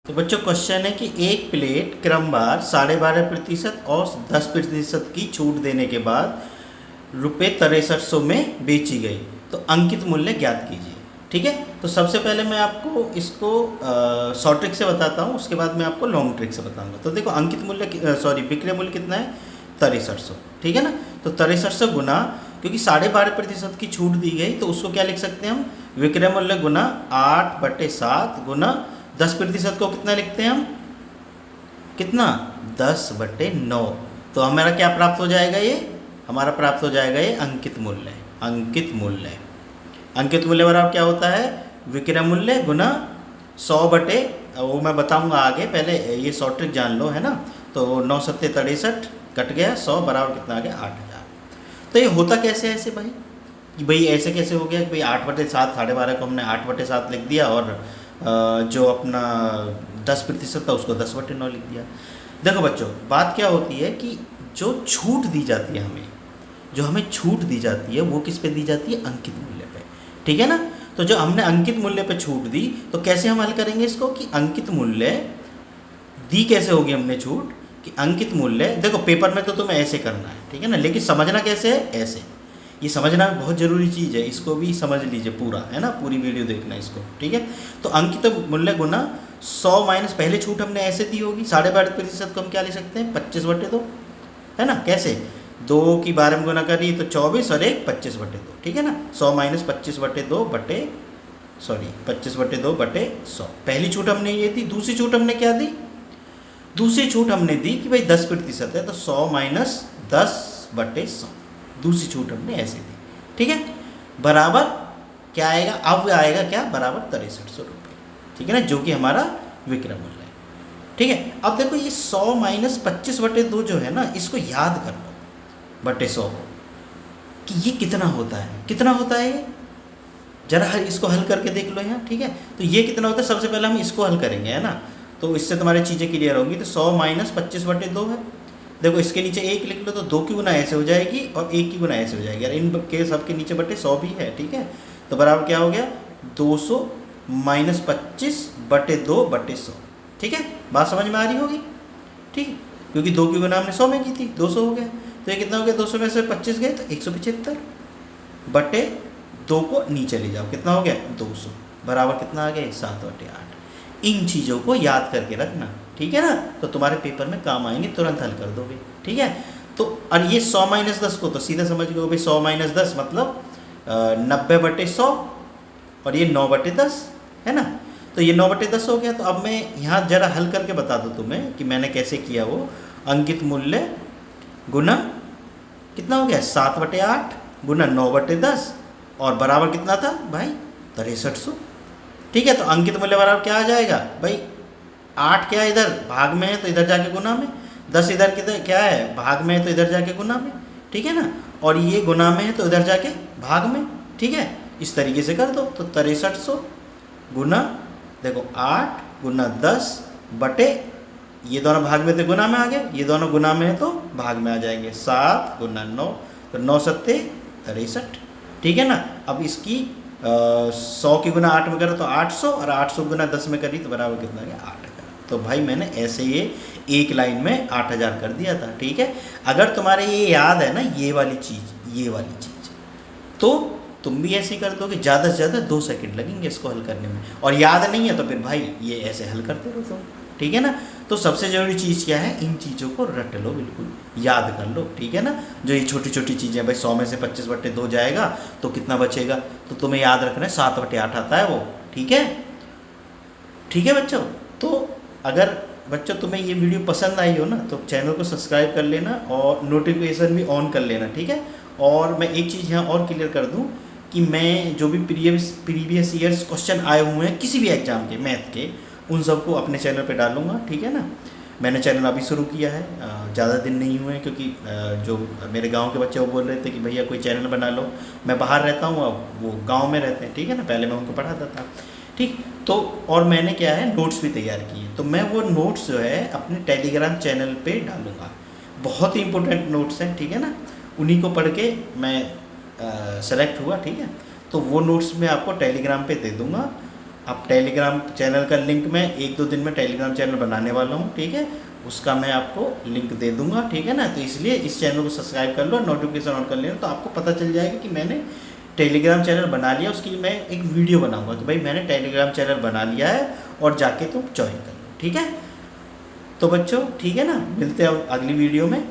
तो बच्चों क्वेश्चन है कि एक प्लेट क्रमवार 12.5% और 10% की छूट देने के बाद रुपये 6300 में बेची गई, तो अंकित मूल्य ज्ञात कीजिए। ठीक है, तो सबसे पहले मैं आपको इसको शॉर्ट ट्रिक से बताता हूँ, उसके बाद मैं आपको लॉन्ग ट्रिक से बताऊंगा। तो देखो अंकित मूल्य विक्रय मूल्य कितना है 6300, ठीक है ना। तो 6300 गुना, क्योंकि 12.5% की छूट दी गई तो उसको क्या लिख सकते हैं हम, विक्रय मूल्य गुना 8/7 गुना 10% को कितना लिखते हैं हम, कितना 10/9। तो हमारा क्या प्राप्त हो जाएगा, ये हमारा प्राप्त हो जाएगा ये अंकित मूल्य। अंकित मूल्य अंकित मूल्य बराबर क्या होता है, विक्रय मूल्य गुना 100 बटे, वो मैं बताऊंगा आगे, पहले ये शॉर्ट ट्रिक जान लो, है ना। तो 9 सत्ते 63 कट गया 100 बराबर कितना आ गया 8000। तो ये होता कैसे है ऐसे भाई, कि भाई ऐसे कैसे हो गया कि भाई 8/7 12.5 को हमने 8/7 लिख दिया और जो अपना 10% था उसको 10/9 लिख दिया। देखो बच्चों बात क्या होती है कि जो छूट दी जाती है हमें, जो हमें छूट दी जाती है वो किस पे दी जाती है, अंकित मूल्य पे, ठीक है ना। तो जो हमने अंकित मूल्य पे छूट दी, तो कैसे हम हल करेंगे इसको कि अंकित मूल्य दी कैसे होगी हमने छूट, कि अंकित मूल्य, देखो पेपर में तो तुम्हें ऐसे करना है, ठीक है ना, लेकिन समझना कैसे है, ऐसे। ये समझना बहुत ज़रूरी चीज़ है, इसको भी समझ लीजिए पूरा, है ना, पूरी वीडियो देखना इसको, ठीक है। तो अंकित मूल्य गुना 100 माइनस, पहले छूट हमने ऐसे दी होगी 12.5% को हम क्या ले सकते हैं 25/2, है ना। कैसे, 2 की 12 में गुना करिए तो 24 और 1 25/2, ठीक है ना। 100 माइनस 25/2 बटे 100, पहली छूट हमने ये दी। दूसरी छूट हमने क्या दी, दूसरी छूट हमने दी कि भाई 10% है तो 100 माइनस 10/100, दूसरी छूट हमने ऐसे दी, ठीक है। बराबर क्या आएगा, अब आएगा क्या, बराबर 6300 रुपये, ठीक है ना, जो कि हमारा विक्रय मूल्य है, ठीक है। अब देखो ये 100 माइनस 25/2 जो है ना, इसको याद कर लो बटे 100 कि ये कितना होता है, कितना होता है ये, जरा इसको हल करके देख लो यहाँ, ठीक है। तो ये कितना होता है, सबसे पहले हम इसको हल करेंगे, है ना, तो इससे तुम्हारी चीज़ें क्लियर होंगी। तो 100 माइनस 25/2 है, देखो इसके नीचे 1 लिख लो तो 2 की गुना ऐसे हो जाएगी और 1 की गुना ऐसे हो जाएगी, और इन के सब के नीचे बटे 100 भी है, ठीक है। तो बराबर क्या हो गया 200 माइनस 25/2/100, ठीक है। बात समझ में आ रही होगी, ठीक है, क्योंकि 2 की गुना हमने 100 में की थी, 200 हो गया। तो ये कितना हो गया, 200 में से 25 गए तो 175 बटे 2 को नीचे ले जाओ, कितना हो गया 200, बराबर कितना आ गया 7/8। इन चीज़ों को याद करके रखना, ठीक है ना, तो तुम्हारे पेपर में काम आएंगे, तुरंत हल कर दोगे, ठीक है। तो और ये 100 माइनस 10 को तो सीधा समझ गए भाई, 100 माइनस 10 मतलब 90/100, और ये 9/10, है ना। तो ये 9/10 हो गया। तो अब मैं यहाँ जरा हल करके बता दूँ तुम्हें कि मैंने कैसे किया। वो अंकित मूल्य गुना कितना हो गया 7/8 गुना 9/10 और बराबर कितना था भाई 6300, ठीक है। तो अंकित मूल्य बराबर क्या आ जाएगा भाई, 8 क्या है इधर भाग में है तो इधर जाके गुना में, 10 इधर किधर क्या है भाग में है तो इधर जाके गुना में, ठीक है ना, और ये गुना में है तो इधर जाके भाग में, ठीक है। इस तरीके से कर दो। तो 6300 गुना, देखो 8 गुना 10 बटे, ये दोनों भाग में थे गुना में आ गए, ये दोनों गुना में है तो भाग में आ जाएंगे, 7 गुना 9, तो 9 सत्ते 63, ठीक है ना। अब इसकी 100 की गुना 8 में करो तो 800, और 800 गुना 10 में करी तो बराबर कितना आ गया 8000। तो भाई मैंने ऐसे ये एक लाइन में 8000 कर दिया था, ठीक है। अगर तुम्हारे ये याद है ना ये वाली चीज़, तो तुम भी ऐसे ही कर दोगे, ज़्यादा से ज़्यादा 2 सेकंड लगेंगे इसको हल करने में, और याद नहीं है तो फिर भाई ये ऐसे हल करते रहो तुम, ठीक है ना। तो सबसे ज़रूरी चीज़ क्या है, इन चीज़ों को रट लो, बिल्कुल याद कर लो, ठीक है ना। जो ये छोटी छोटी चीज़ें, भाई 100 में से 25/2 जाएगा तो कितना बचेगा, तो तुम्हें याद रखना है 7/8 आता है वो, ठीक है, ठीक है बच्चों। तो अगर बच्चों तुम्हें ये वीडियो पसंद आई हो ना, तो चैनल को सब्सक्राइब कर लेना और नोटिफिकेशन भी ऑन कर लेना, ठीक है। और मैं एक चीज़ यहाँ और क्लियर कर दूँ कि मैं जो भी प्रीवियस ईयर्स क्वेश्चन आए हुए हैं किसी भी एग्ज़ाम के मैथ के, उन सबको अपने चैनल पे डालूंगा, ठीक है ना। मैंने चैनल अभी शुरू किया है, ज़्यादा दिन नहीं हुए, क्योंकि जो मेरे गांव के बच्चे वो बोल रहे थे कि भैया कोई चैनल बना लो। मैं बाहर रहता हूँ, अब वो गांव में रहते हैं, ठीक है ना, पहले मैं उनको पढ़ाता था, ठीक। तो और मैंने क्या है नोट्स भी तैयार किए, तो मैं वो नोट्स जो है अपने टेलीग्राम चैनल पे डालूँगा। बहुत ही इंपॉर्टेंट नोट्स हैं, ठीक है ना, उन्हीं को पढ़ के मैं सेलेक्ट हुआ, ठीक है। तो वो नोट्स मैं आपको टेलीग्राम पे दे दूँगा, अब टेलीग्राम चैनल का लिंक मैं 1-2 दिन में टेलीग्राम चैनल बनाने वाला हूँ, ठीक है, उसका मैं आपको लिंक दे दूंगा, ठीक है ना। तो इसलिए इस चैनल को सब्सक्राइब कर लो, नोटिफिकेशन ऑन कर लेना, तो आपको पता चल जाएगा कि मैंने टेलीग्राम चैनल बना लिया। उसकी मैं एक वीडियो बनाऊंगा कि भाई मैंने टेलीग्राम चैनल बना लिया है और जाके तुम ज्वाइन कर लो, ठीक है। तो बच्चों ठीक है ना, मिलते हैं अगली वीडियो में।